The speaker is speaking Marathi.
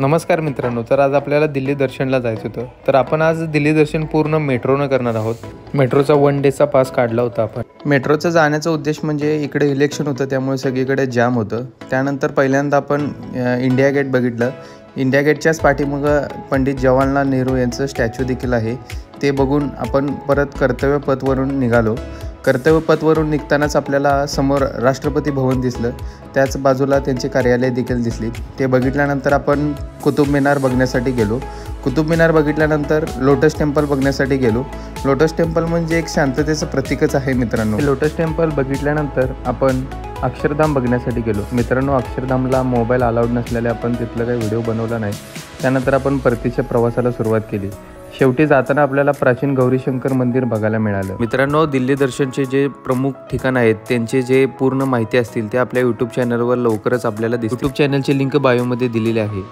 नमस्कार मित्रांनो, तर आज आपल्याला दिल्ली दर्शनला जायचं होतं. तर आपण आज दिल्ली दर्शन पूर्ण मेट्रोनं करणार आहोत. मेट्रोचा 1 डेचा पास काढला होता आपण. मेट्रोचा जाण्याचा उद्देश म्हणजे इकडे इलेक्शन होतं, त्यामुळे सगळीकडे जाम होतं. त्यानंतर पहिल्यांदा आपण इंडिया गेट बघितलं. इंडिया गेटच्याच पाठीमागं पंडित जवाहरलाल नेहरू यांचं स्टॅच्यू देखील आहे. ते बघून आपण परत कर्तव्यपथवरून निघालो. कर्तव्यपथवरून निघतानाच आपल्याला समोर राष्ट्रपती भवन दिसलं. त्याच बाजूला त्यांचे कार्यालय देखील दिसली. ते बघितल्यानंतर आपण कुतुब मिनार बघण्यासाठी गेलो. कुतुब मिनार बघितल्यानंतर लोटस टेम्पल बघण्यासाठी गेलो. लोटस टेम्पल म्हणजे एक शांततेचं प्रतीकच आहे मित्रांनो. लोटस टेम्पल बघितल्यानंतर आपण अक्षरधाम बघण्यासाठी गेलो. मित्रांनो, अक्षरधामला मोबाईल अलाउड नसल्याने आपण तिथलं काही व्हिडिओ बनवला नाही. त्यानंतर आपण परतीच्या प्रवासाला सुरुवात केली. शेवटी जाताना आपल्याला प्राचीन गौरीशंकर मंदिर बघायला मिळालं. मित्रांनो, दिल्ली दर्शनचे जे प्रमुख ठिकाण आहेत त्यांचे जे पूर्ण माहिती असतील ते आपल्या यूट्यूब चॅनलवर लवकरच आपल्याला दिसतील. यूट्यूब चॅनलची लिंक बायोमध्ये दिलेली आहे.